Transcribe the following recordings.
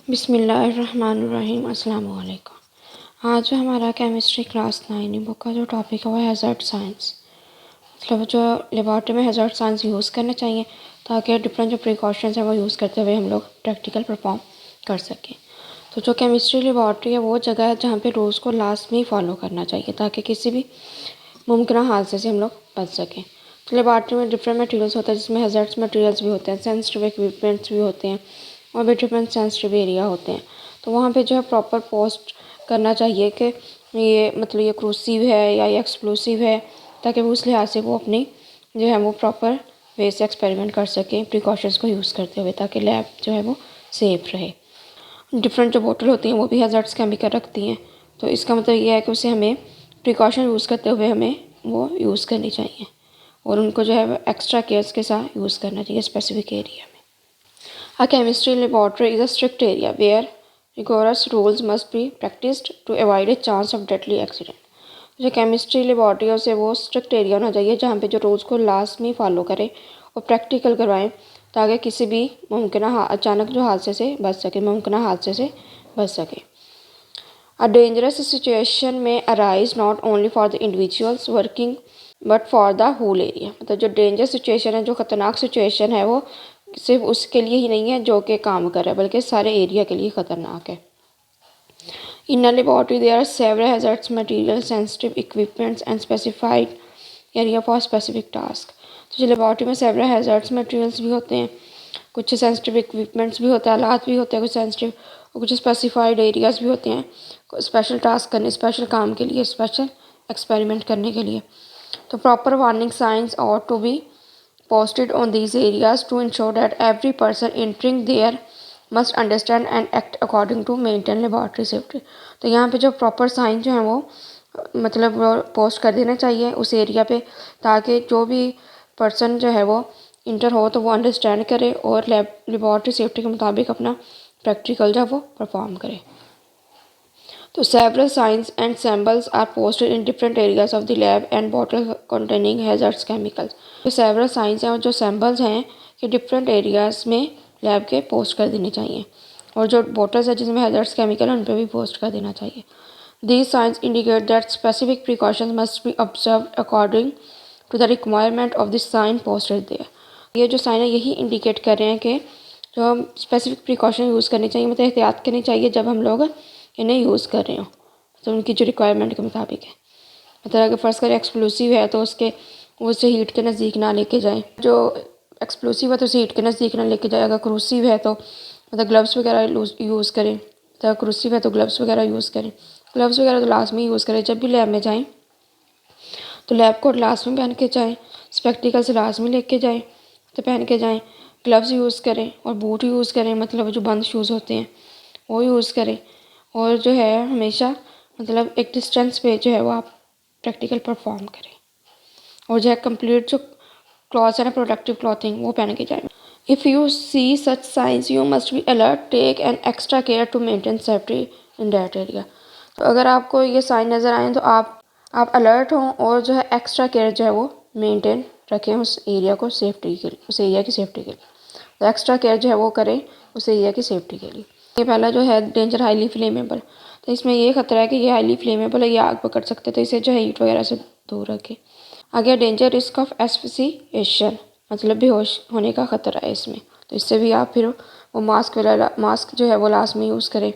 बिस्मिल्लाहिर्रहमानिर्रहीम। अस्सलाम वालेकुम। आज जो हमारा केमिस्ट्री क्लास 9 बुक का जो टॉपिक है वो है हैज़ार्ड साइंस। मतलब जो लेबॉर्ट्री में हैज़ार्ड साइंस यूज़ करने चाहिए ताकि डिफरेंट जो प्रिकॉशंस हैं वो यूज़ करते हुए हम लोग प्रैक्टिकल परफॉर्म कर सकें। तो जो केमिस्ट्री लेबॉर्ट्री है वो जगह है जहाँ पे रूल्स को लाजमी फॉलो करना चाहिए ताकि किसी भी मुमकिन हादसे से हम लोग बच सकें। तो लेबॉर्ट्री में डिफरेंट मटेरियल्स होते हैं जिसमें हैज़ार्ड्स मटेरियल्स भी होते हैं, सेंसिटिव इक्विपमेंट्स भी होते हैं और भी डिफरेंट सेंसिटिव एरिया होते हैं। तो वहाँ पे जो है प्रॉपर पोस्ट करना चाहिए कि ये मतलब ये क्रूसिव है या ये एक्सप्लोसिव है, ताकि वो उस लिहाज से वो अपनी जो है वो प्रॉपर वे से एक्सपेरिमेंट कर सकें प्रिकॉशंस को यूज़ करते हुए, ताकि लैब जो है वो सेफ़ रहे। डिफरेंट जो बोतल होती हैं वो भी हैज़ार्ड्स केमिकल रखती हैं, तो इसका मतलब ये है कि उसे हमें प्रिकॉशन यूज़ करते हुए हमें वो यूज़ करनी चाहिए और उनको जो है एक्स्ट्रा केयर्स के साथ यूज़ करना चाहिए स्पेसिफिक एरिया में। A chemistry laboratory is a strict area where rigorous rules must be practiced to avoid a chance of deadly accident. जो केमिस्ट्री लेबॉर्ट्री है उसे वो स्ट्रिक्ट एरिया होना चाहिए जहाँ पे जो रूल्स को लाजमी फॉलो करें और प्रैक्टिकल करवाएं ताकि किसी भी मुमकिन अचानक जो हादसे से बच सके, मुमकिन हादसे से बच सके। A dangerous situation may arise not only for the individuals working but for the whole area। मतलब जो डेंजर सिचुएशन है, जो ख़तरनाक सिचुएशन है वो सिर्फ उसके लिए ही नहीं है जो कि काम कर रहा है, बल्कि सारे एरिया के लिए ख़तरनाक है। In a laboratory there are several hazardous materials, sensitive equipments and specified area for specific task। तो जो लेबॉर्ट्री में सेवरल हैज़ार्ड्स मटेरियल्स भी होते हैं, कुछ सेंसिटिव इक्विपमेंट्स भी होते हैं, आलात भी होते हैं कुछ सेंसिटिव, और कुछ स्पेसिफाइड एरियाज़ भी होते हैं स्पेशल टास्क करने, स्पेशल काम के लिए, स्पेशल एक्सपेरिमेंट करने के लिए। तो प्रॉपर वार्निंग साइंस और to be posted on these areas to ensure that every person entering there must understand and act according to maintain laboratory safety। तो यहाँ पे जो प्रॉपर साइन जो है वो मतलब पोस्ट कर देना चाहिए उस एरिया पे, ताकि जो भी पर्सन जो है वो इंटर हो तो वो अंडरस्टैंड करे और लेबॉर्ट्री सेफ्टी के मुताबिक अपना प्रैक्टिकल जो है वो परफॉर्म करे। तो several signs and symbols are posted in different areas of the lab and bottle containing hazardous chemicals। तो several signs हैं और जो symbols हैं कि different areas में लैब के पोस्ट कर देने चाहिए, और जो bottles है जिसमें hazardous chemical है उन पर भी पोस्ट कर देना चाहिए। These signs indicate that specific precautions must be observed according to the requirement of the sign posted there। ये जो साइन है यही इंडिकेट कर रहे हैं कि जो हम स्पेसिफिक प्रिकॉशन यूज़ करनी चाहिए, मतलब एहतियात करनी चाहिए जब हम लोग इन्हें यूज़ कर रहे हो, तो उनकी जो रिक्वायरमेंट के मुताबिक है। मतलब अगर फ़र्ज़ करें एक्सप्लोसिव है तो उसके उसे हीट के नज़दीक ना लेके जाएं, जो एक्सप्लोसिव है तो उसे हीट के नज़दीक ना लेके जाए। अगर क्रूसिव है तो मतलब ग्लव्स वगैरह यूज़ करें, तो क्रूसिव है तो ग्लव्स वगैरह यूज़ करें। ग्लव्स वगैरह तो लाजमी यूज़ करें, जब भी लैब में जाएँ तो लैब कोट लाजमी पहन के जाएँ, स्पेक्टिकल्स लाजमी लेके जाएँ तो पहन के जाएँ, ग्लव्स यूज़ करें और बूट यूज़ करें, मतलब जो बंद शूज़ होते हैं वो यूज़ करें, और जो है हमेशा मतलब एक डिस्टेंस पे जो है वो आप प्रैक्टिकल परफॉर्म करें, और जो है कंप्लीट जो क्लॉथ्स है ना प्रोटेक्टिव क्लॉथिंग वो पहन के जाएं। If you see such signs you must be alert, take an extra care to maintain safety in that area. तो अगर आपको ये साइन नज़र आए तो आप अलर्ट हों और जो है एक्स्ट्रा केयर जो है वो मेंटेन रखें उस एरिया को सेफ्टी के लिए, उस एरिया की सेफ्टी के लिए। तो एक्स्ट्रा केयर जो है वो करें उस एरिया की सेफ्टी के लिए। ये पहला जो है डेंजर हाईली फ्लेमेबल, तो इसमें ये ख़तरा है कि ये हाईली फ्लेमेबल है, ये आग पकड़ सकते, तो इसे जो है हीट वगैरह से दूर रखें। आगे डेंजर रिस्क ऑफ एस्फिक्सिएशन, मतलब बेहोश होने का ख़तरा है इसमें, तो इससे भी आप फिर वो मास्क जो है वो लाजमी यूज़ करें।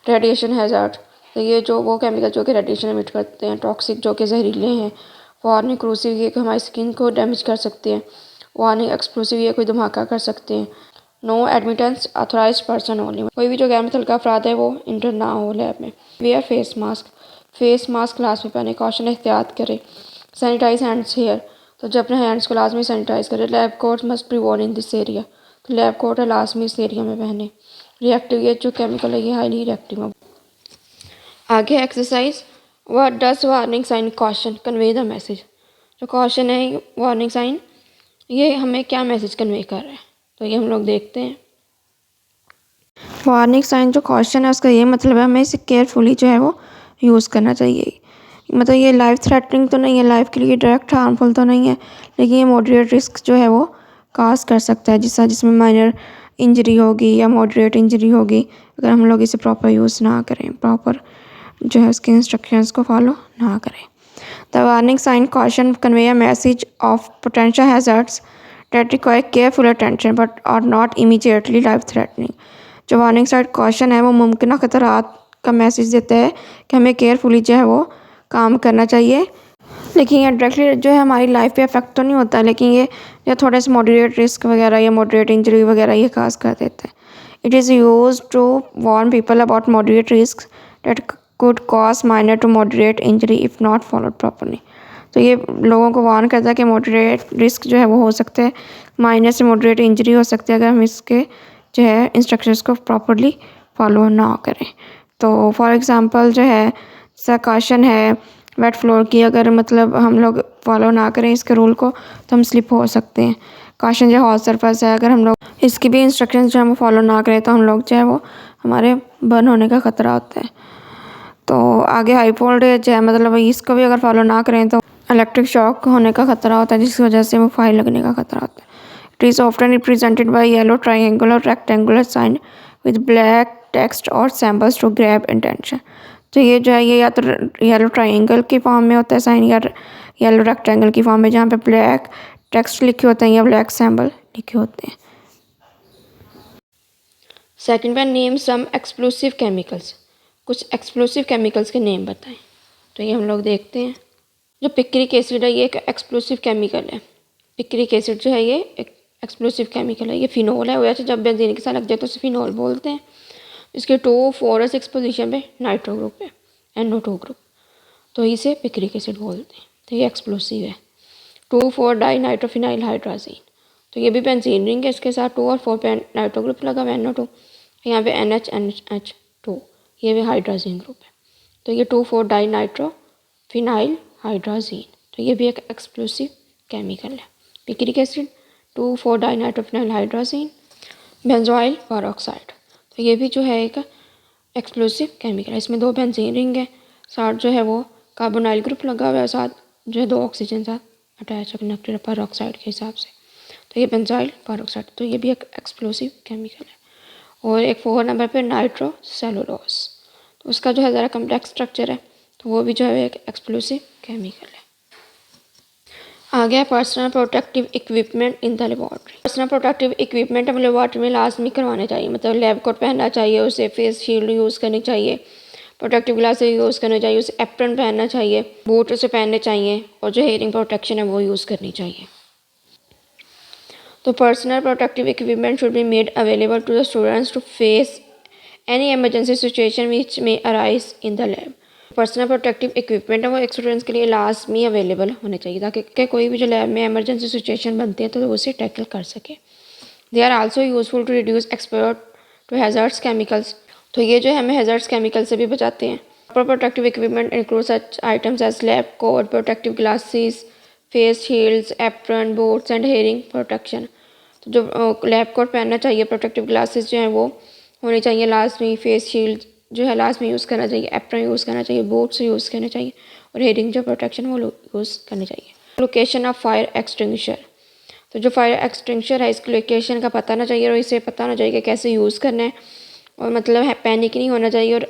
रेडिएशन हैज़ार्ड, तो ये जो वो केमिकल जो कि रेडिएशन एमिट करते हैं, टॉक्सिक जो कि जहरीले हैं। वार्निंग क्रूसिव, ये कि हमारी स्किन को डैमेज कर सकते हैं। वार्निंग एक्सप्लोसिव, ये कोई धमाका कर सकते हैं। No admittance authorise person only, कोई भी जो गैर मुतल्लिका अफराद है वो इंटर ना हो लैब में। वेयर फेस मास्क लाजमी पहने, कॉशन एहतियात करें। सैनिटाइज हैंड्स हेयर, तो जब अपने हैंड्स को लाजमी सैनिटाइज करें। Lab coat must be worn in this area, तो लैब कोट है लाजमी इस एरिया में पहने। रिएक्टिव, ये जो केमिकल है ये हाईली रिएक्टिव है। आगे exercise, what does warning sign caution convey the message. जो कॉशन है वार्निंग साइन ये हमें क्या मैसेज कन्वे कर रहा है, तो ये हम लोग देखते हैं। वार्निंग साइन जो कॉशन है उसका ये मतलब है हमें इसे केयरफुली जो है वो यूज़ करना चाहिए। मतलब ये लाइफ थ्रेटनिंग तो नहीं है, लाइफ के लिए डायरेक्ट हार्मफुल तो नहीं है, लेकिन ये मॉडरेट रिस्क जो है वो काज कर सकता है, जिसमें माइनर इंजरी होगी या मॉडरेट इंजरी होगी अगर हम लोग इसे प्रॉपर यूज़ ना करें, प्रॉपर जो है उसके इंस्ट्रक्शंस को फॉलो ना करें। The warning sign caution convey a message of potential hazards that require careful attention but are not immediately life threatening। जो वार्निंग साइन कॉशन है वो मुमकिन ख़तरात का मैसेज देता है कि हमें केयरफुली जो है वो काम करना चाहिए, लेकिन ये डायरेक्टली जो है हमारी लाइफ पे अफेक्ट तो नहीं होता, लेकिन ये थोड़े से मॉडरेट रिस्क वगैरह या मॉडरेट इंजरी वगैरह ये खास कर देता है। It is use to warn people about moderate risk that could cause minor to moderate injury if not followed properly. तो ये लोगों को वार्न करता है कि मॉडरेट रिस्क जो है वो हो सकते हैं, माइनर से मॉडरेट इंजरी हो सकती है अगर हम इसके जो है इंस्ट्रक्शंस को प्रॉपरली फॉलो ना करें। तो फॉर एग्ज़ाम्पल जो है सकाशन है वेट फ्लोर की, अगर मतलब हम लोग फॉलो ना करें इसके रूल को तो हम स्लिप हो सकते हैं। काशन जो हॉट सरफेस है, अगर हम लोग इसकी भी इंस्ट्रक्शंस जो है वो फॉलो ना करें तो हम लोग जो है वो हमारे बर्न होने का ख़तरा होता है। तो आगे हाई वोल्टेज है, मतलब इसको भी अगर फॉलो ना करें तो इलेक्ट्रिक शॉक होने का ख़तरा होता है, जिसकी वजह से वो फायर लगने का ख़तरा होता है। It is often represented by yellow triangle और rectangular sign with black text और सैम्बल्स टू ग्रैब इंटेंशन। तो ये जो है ये या तो येलो ट्राइंगल की फॉर्म में होता है साइन या येलो रेक्टेंगल की फॉर्म में, जहाँ पे ब्लैक टेक्स्ट लिखे होते हैं या ब्लैक सैम्बल लिखे होते हैं। Second one, name some explosive chemicals. कुछ एक्सप्लोसिव केमिकल्स के नेम बताएं। तो ये हम लोग देखते हैं। जो पिक्रिक एसिड है ये एक एक्सप्लोसिव केमिकल है। पिक्रिक एसिड जो है ये एक एक्सप्लोसिव केमिकल है। ये फिनोल है, वैसे जब बेंजीन के साथ लग जाए तो उसे फिनोल बोलते हैं। इसके 2, 4 और 6 पोजीशन पे नाइट्रो ग्रुप है, NO2 ग्रुप, तो इसे पिक्रिक एसिड बोलते हैं। तो ये एक्सप्लोसिव है। 2, 4 डाई नाइट्रोफिनाइल हाइड्राजीन, तो ये भी बेंजीन रिंग है, इसके साथ 2 और 4 पे नाइट्रो ग्रुप लगा हुआ है, NO2। यहाँ पे NH2, ये भी हाइड्राजीन ग्रुप है। तो ये 2, 4 डाई नाइट्रोफिनाइल हाइड्राजीन, तो ये भी एक एक्सप्लोसिव केमिकल है। Picric acid, 2, 4 di nitrophenyl hydrazine, benzoyl peroxide, तो ये भी जो है एक एक्सप्लोसिव केमिकल है। इसमें 2 बेंजीन रिंग है, साथ जो है वो कार्बोनाइल ग्रुप लगा हुआ है, साथ जो है 2 ऑक्सीजन साथ अटैच है कनेक्टेड पेरोक्साइड के हिसाब से। तो ये बेंजोइल पेरोक्साइड, तो ये भी एक एक्सप्लोसिव केमिकल है। और एक 4 नंबर पे नाइट्रो सेलुलोज, तो उसका जो है ज़रा कम्प्लेक्स स्ट्रक्चर है, तो वो भी जो है एक एक्सप्लोसिव केमिकल है। आगे personal protective equipment in the laboratory. Personal protective equipment हमें लेबॉर्ट्री में लाजमी करवाने चाहिए, मतलब लैब कोट पहनना चाहिए, उसे फेस शील्ड यूज़ करनी चाहिए, प्रोटेक्टिव ग्लासेस यूज़ करने चाहिए, उसे एप्रन पहनना चाहिए, बूट उसे पहनने चाहिए, और जो हेयरिंग प्रोटेक्शन है वो यूज़ करनी चाहिए। तो personal protective equipment should be made available to the students to face any emergency situation which may arise in the lab. Personal protective equipment है वो एक स्टूडेंट्स के लिए लाजमी अवेलेबल होने चाहिए, ताकि कोई भी जो लैब में इमरजेंसी सिचुएशन बनती है तो उसे टैकल कर सके। They are also useful to reduce exposure to hazards chemicals, तो ये जो है हमें हैजर्ड्स केमिकल से भी बचाते हैं। Proper protective equipment include such items as lab coat, protective glasses, face shields, apron, boots and hearing protection. तो जो लैब कोट पहनना चाहिए, प्रोटेक्टिव ग्लासेस जो हैं वो होने चाहिए लाजमी, फेस शील्ड जो है लाजमी यूज़ करना चाहिए, एप्रन यूज़ करना चाहिए, बूट्स यूज़ करने चाहिए, और हेयरिंग जो प्रोटेक्शन वो यूज़ करनी चाहिए। लोकेशन ऑफ फायर एक्सटिंग्विशर, तो जो फायर एक्सटिंग्विशर है इसकी लोकेशन का पता होना चाहिए, और इसे पता होना चाहिए कि कैसे यूज़ करना है, और मतलब है पैनिक नहीं होना चाहिए, और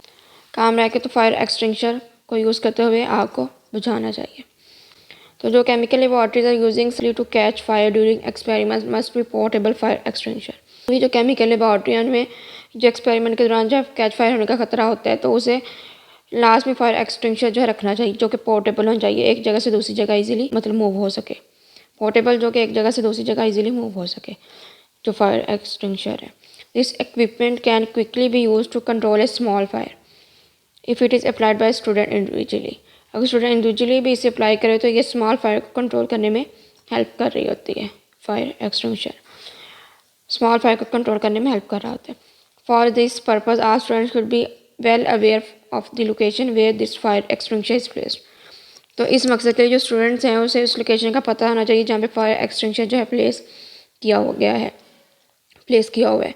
काम रह के तो फायर एक्सटिंग्विशर को यूज़ करते हुए आग को बुझाना चाहिए। तो जो chemical laboratories are using to catch fire during experiment must be portable fire extinguisher. ये जो केमिकल लेबॉर्ट्री में जो एक्सपेरिमेंट के दौरान जब कैच फायर होने का खतरा होता है तो उसे लास्ट में फायर एक्सटिंग्विशर जो है रखना चाहिए, जो कि पोर्टेबल होना चाहिए, एक जगह से दूसरी जगह इजीली मतलब मूव हो सके। पोर्टेबल जो कि एक जगह से दूसरी जगह इजीली मूव हो सके, जो फायर एक्सटिंग्विशर है। This equipment can quickly be use to control a small fire if it is applied by student individually. अगर स्टूडेंट इंडिविजुअली भी इसे अप्लाई करे तो ये स्मॉल फायर को कंट्रोल करने में हेल्प कर रही होती है। फायर एक्सटिंग्विशर स्मॉल फायर को कंट्रोल करने में हेल्प कर रहा होता है। For this purpose our students should be well aware of the location where this fire extinguisher is placed. तो इस मकसद के लिए जो स्टूडेंट्स हैं उसे उस लोकेशन का पता होना चाहिए जहाँ पे फायर एक्सटिंग्विशर जो है प्लेस किया हुआ है।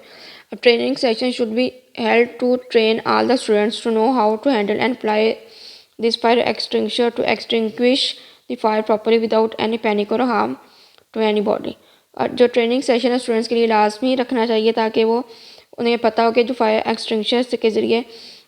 A training session should be held to train all the students to know how to handle and apply this fire extinguisher to extinguish the fire properly without any panic or harm to anybody। और जो training session है students के लिए लाजमी रखना चाहिए ताकि वो उन्हें पता हो कि जो फायर एक्सटिंग्विशर के ज़रिए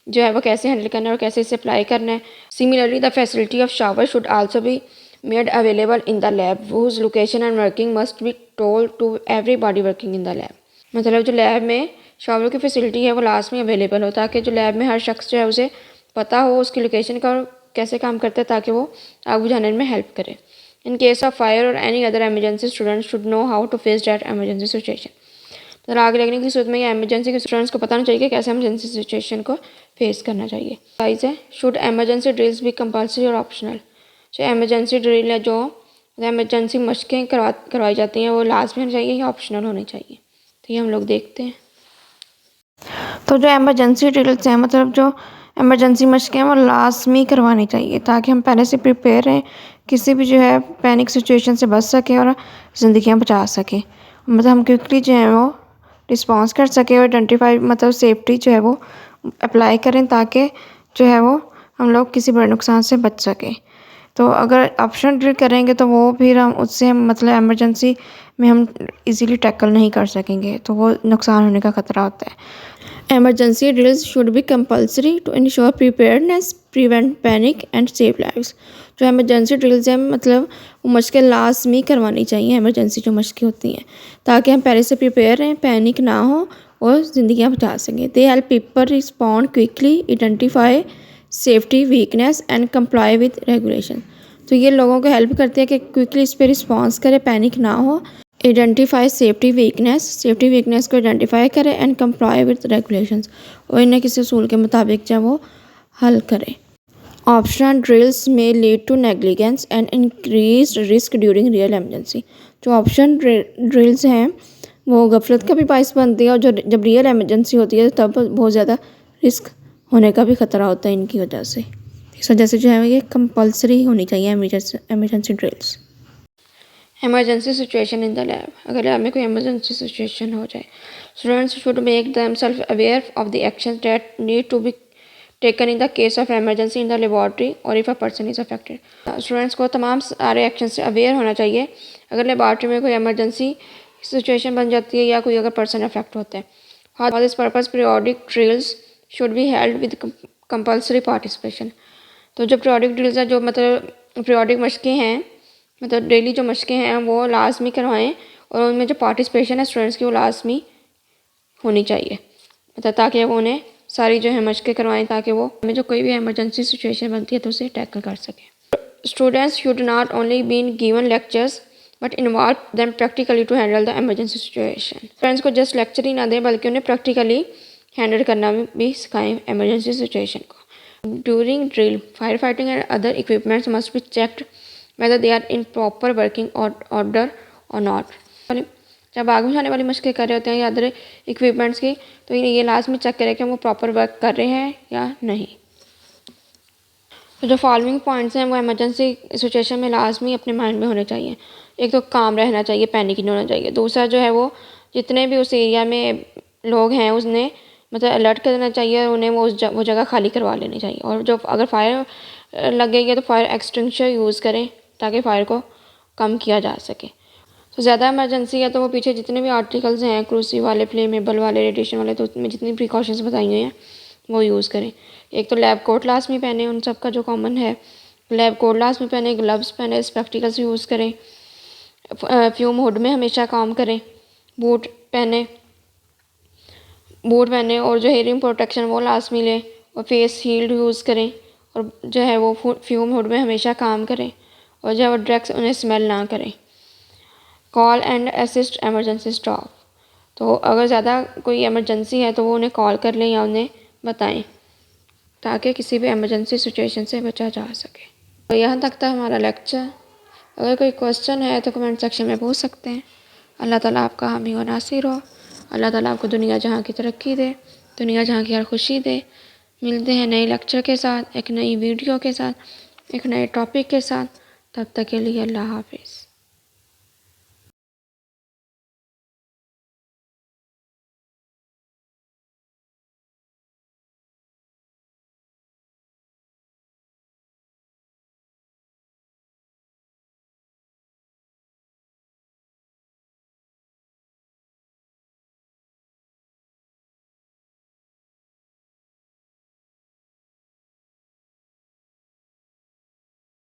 जो है वो कैसे हैंडल करना है और कैसे इसे अप्लाई करना है। Similarly the facility of shower should also be made available in the lab whose location and working must be told to everybody working in the lab. मतलब जो लैब में शावर की फैसिलिटी है वो लास्ट में available हो ताकि जो लैब में हर शख्स जो है उसे पता हो उसकी लोकेशन का और कैसे काम करता है ताकि वो आग बुझाने में हेल्प करे। इन केस ऑफ फायर और any other emergency students should know how to face that emergency situation. तो आग लगने की सूरत में या एमरजेंसी के स्टूडेंट्स को पता नहीं चाहिए कि कैसे एमरजेंसी सिचुएशन को फेस करना चाहिए। गाइस है should emergency drills B compulsory और ऑप्शनल। जो एमरजेंसी ड्रिल है जो एमरजेंसी मशकें करवाई जाती हैं वो लाजमी होनी चाहिए या ऑप्शनल होनी चाहिए। तो ये हम लोग देखते हैं। तो जो एमरजेंसी ड्रिल्स हैं मतलब जो एमरजेंसी मशकें हैं वो लाजमी करवानी चाहिए ताकि हम पहले से प्रिपेयर रहें, किसी भी जो है पैनिक सिचुएशन से बच सकें और ज़िंदगियाँ बचा सकें। मतलब हम क्विकली जो है वो रिस्पॉन्स कर सकें और आइडेंटिफाई मतलब सेफ्टी जो है वो अप्लाई करें ताकि जो है वो हम लोग किसी बड़े नुकसान से बच सकें। तो अगर ऑप्शन ड्रिल करेंगे तो वो फिर हम उससे मतलब एमरजेंसी में हम इजीली टैकल नहीं कर सकेंगे, तो वो नुकसान होने का ख़तरा होता है। Emergency drills should be compulsory to ensure preparedness, prevent panic and save lives. जो एमरजेंसी ड्रिल्स हैं मतलब वो मशकें लाजमी करवानी चाहिए, एमरजेंसी जो मशकें होती हैं ताकि हम पहले से प्रिपेयर रहें, पैनिक ना हो और ज़िंदगियाँ बचा सकें। They help people respond quickly, identify safety weakness and comply with regulation. तो ये लोगों को हेल्प करती है कि क्विकली इस पर रिस्पॉन्स करे, पैनिक ना हो, आइडेंटिफाई सेफ्टी वीकनेस को आइडेंटिफाई करें एंड कंप्लाई विद रेगुलेशंस और इन्हें किसी उसूल के मुताबिक जो वो हल करें। Optional drills may lead to negligence and increase risk during real emergency. जो ऑप्शन ड्रिल्स हैं वो गफलत का भी बायस बनती है और जो जब रियल एमरजेंसी होती है तब बहुत ज़्यादा रिस्क होने का भी ख़तरा होता है इनकी वजह से। इस वजह से जो है ये कंपल्सरी होनी चाहिए emergency drills. Emergency situation in the lab. अगर लैब में कोई एमरजेंसी सिचुएशन हो जाए, students should make themselves aware of the actions that need to be taken in the case of emergency in the laboratory और if a person is affected. Students को तमाम सारे action से aware होना चाहिए अगर लेबॉर्ट्री में कोई एमरजेंसी सिचुएशन बन जाती है या कोई अगर पर्सन अफेक्ट होता है। For this purpose periodic drills should be held with compulsory participation. तो जो पीरियोडिक ड्रिल्स है जो मतलब पीरियोडिक मशकें हैं मतलब डेली जो मशकें हैं वो लाजमी करवाएं और उनमें जो पार्टिसिपेशन है स्टूडेंट्स की वो लाजमी होनी चाहिए मतलब ताकि वो उन्हें सारी जो है मशकें करवाएं ताकि वो हमें जो कोई भी एमरजेंसी सिचुएशन बनती है तो उसे टैकल कर सकें। Students should not only been given lectures but involve them practically to handle the emergency situation. Students को जस्ट लेक्चर ही ना दें बल्कि उन्हें प्रैक्टिकली हैंडल करना भी सिखाएं एमरजेंसी सिचुएशन को। During drill fire fighting and other equipments must be checked whether they are in proper working order or not। जब आग बुझाने वाली मशकें कर रहे होते हैं या अदर इक्विपमेंट्स की तो ये लाजमी चेक करें कि वो प्रॉपर वर्क कर रहे हैं या नहीं। तो जो फॉलोइंग पॉइंट्स हैं वो इमरजेंसी सिचुएशन में लाजमी अपने माइंड में होने चाहिए। एक तो काम रहना चाहिए, पैनिक नहीं होना चाहिए। दूसरा जो है वो जितने भी उस एरिया में लोग हैं उसने मतलब अलर्ट करना चाहिए और उन्हें वो जगह खाली करवा लेनी चाहिए। और जो अगर फायर लगेगी तो फायर एक्सटिंग्विशर यूज़ करें ताकि फायर को कम किया जा सके। तो ज़्यादा इमरजेंसी है तो वो पीछे जितने भी आर्टिकल्स हैं क्रूसिव वाले, फ्लेमेबल वाले, रेडिएशन वाले, तो उसमें जितनी प्रिकॉशंस बताई हुई हैं वो यूज़ करें। एक तो लैब कोट लाजमी पहने, उन सब का जो कॉमन है लैब कोट लाजमी पहने, ग्लव्स पहने, स्पेक्टिकल्स यूज़ करें, फ्यूम हुड में हमेशा काम करें, बूट पहने और जो हेयरिंग प्रोटेक्शन वो लाजमी लें और फेस शील्ड यूज़ करें और जो है वो फ्यूम हुड में हमेशा काम करें और जो है वो ड्रग्स उन्हें स्मेल ना करें। Call and assist emergency staff. तो अगर ज़्यादा कोई एमरजेंसी है तो वो उन्हें कॉल कर लें या उन्हें बताएं ताकि किसी भी एमरजेंसी सिचुएशन से बचा जा सके। तो यहाँ तक था हमारा लेक्चर। अगर कोई क्वेश्चन है तो कमेंट सेक्शन में पूछ सकते हैं। अल्लाह ताला आपका हामी व नासिर हो। अल्लाह ताला आपको दुनिया जहाँ की तरक्की दे, दुनिया जहाँ की हर खुशी दे। मिलते हैं नए लेक्चर के साथ, एक नई वीडियो के साथ, एक नए टॉपिक के साथ। तब तक के लिए अल्लाह हाफिज़।